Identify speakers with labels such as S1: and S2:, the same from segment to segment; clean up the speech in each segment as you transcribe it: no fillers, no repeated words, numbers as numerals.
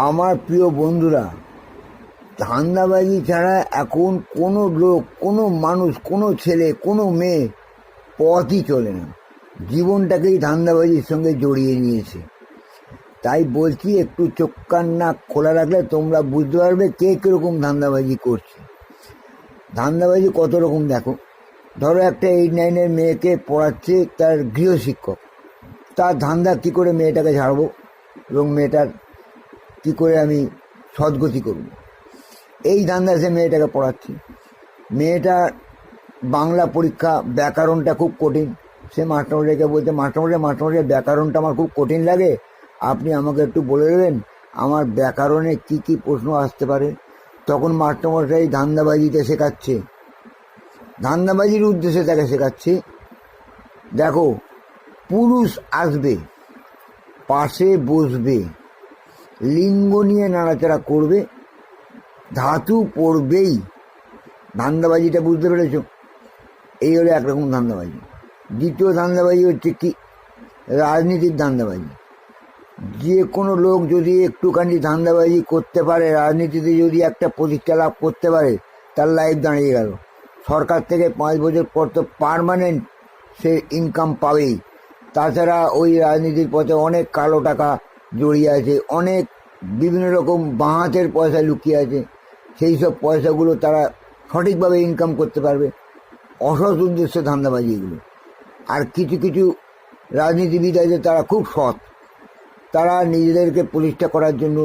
S1: আমার প্রিয় বন্ধুরা, ধান্দাবাজি ছাড়া এখন কোনো লোক, কোনো মানুষ, কোনো ছেলে, কোনো মেয়ে পথই চলে না। জীবনটাকেই ধান্দাবাজির সঙ্গে জড়িয়ে নিয়েছে। তাই বলছি, একটু চোখ কান নাক খোলা রাখলে তোমরা বুঝতে পারবে কে কীরকম ধান্দাবাজি করছে। ধান্দাবাজি কত রকম দেখো। ধরো একটা 8-9 মেয়েকে পড়াচ্ছে তার গৃহশিক্ষক। তার ধান্দা কী করে মেয়েটাকে ঝাড়বো এবং মেয়েটার কী করে আমি সদ্গতি করব, এই ধান্দা সে মেয়েটাকে পড়াচ্ছে। মেয়েটার বাংলা পরীক্ষা, ব্যাকরণটা খুব কঠিন। সে মাস্টারমশাইকে বলছে, মাস্টারমশাই ব্যাকরণটা আমার খুব কঠিন লাগে, আপনি আমাকে একটু বলে দেবেন আমার ব্যাকরণে কি কি প্রশ্ন আসতে পারে। তখন মাস্টারমশাই ধান্দাবাজিতে শেখাচ্ছে, ধান্দাবাজির উদ্দেশ্যে তাকে শেখাচ্ছে। দেখো, পুরুষ আসবে, পাশে বসবে, লিঙ্গ নিয়ে নাড়াচাড়া করবে, ধাতু পড়বেই। ধান্দাবাজিটা বুঝতে পেরেছ? এই হলো একরকম ধান্দাবাজি। দ্বিতীয় ধান্দাবাজি হচ্ছে কি, রাজনীতির ধান্দাবাজি। যে কোনো লোক যদি একটুখানি ধান্দাবাজি করতে পারে, রাজনীতিতে যদি একটা প্রতিষ্ঠা লাভ করতে পারে, তার লাইফ দাঁড়িয়ে গেল। সরকার থেকে 5 বছর পর তো পার্মানেন্ট সে ইনকাম পাবেই। তাছাড়া ওই রাজনীতির পথে অনেক কালো টাকা জড়িয়ে আছে, অনেক বিভিন্ন রকম বাঁ হাতের পয়সা লুকিয়ে আছে। সেই সব পয়সাগুলো তারা সঠিকভাবে ইনকাম করতে পারবে। অসৎ উদ্দেশ্যে ধান্দাবাজি এগুলো। আর কিছু কিছু রাজনীতিবিদ আছে, তারা খুব সৎ। তারা নিজেদেরকে প্রতিষ্ঠা করার জন্য,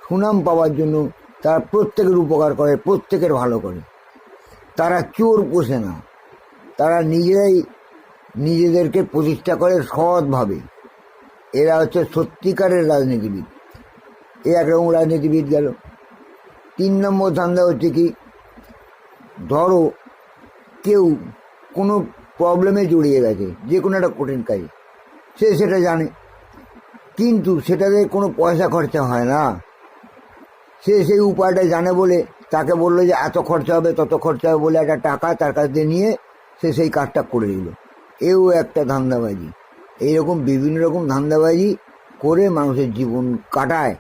S1: সুনাম পাওয়ার জন্য তারা প্রত্যেকের উপকার করে, প্রত্যেকের ভালো করে। তারা চোর পোষে না, তারা নিজেরাই নিজেদেরকে প্রতিষ্ঠা করে সৎভাবে। এরা হচ্ছে সত্যিকারের রাজনীতিবিদ। এ একরকম রাজনীতিবিদ গেল। 3 নম্বর ধান্দা হচ্ছে কি, ধরো কেউ কোনো প্রবলেমে জড়িয়ে গেছে, যে কোনো একটা কঠিন কাজে, সে সেটা জানে, কিন্তু সেটাতে কোনো পয়সা খরচা হয় না। সে সেই উপায়টা জানে বলে তাকে বললো যে এত খরচা হবে, তত খরচা হবে বলে একটা টাকা তার কাছ দিয়ে নিয়ে সে সেই কাজটা করে দিল। এও একটা ধান্দাবাজি। এইরকম বিভিন্ন রকম ধান্দাবাজি করে মানুষের জীবন কাটায়।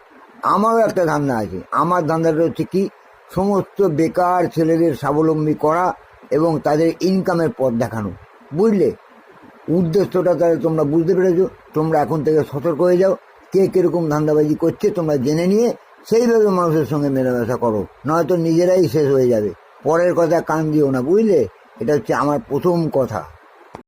S1: আমারও একটা ধান্দা আছে। আমার ধান্দাটা হচ্ছে কি, সমস্ত বেকার ছেলেদের স্বাবলম্বী করা এবং তাদের ইনকামের পথ দেখানো। বুঝলে উদ্দেশ্যটা? তাহলে তোমরা বুঝতে পেরেছো। তোমরা এখন থেকে সতর্ক হয়ে যাও, কে কীরকম ধান্দাবাজি করছে তোমরা জেনে নিয়ে সেইভাবে মানুষের সঙ্গে মেলামেশা করো, নয়তো নিজেরাই শেষ হয়ে যাবে। পরের কথা কান দিও না, বুঝলে? এটা হচ্ছে আমার প্রথম কথা।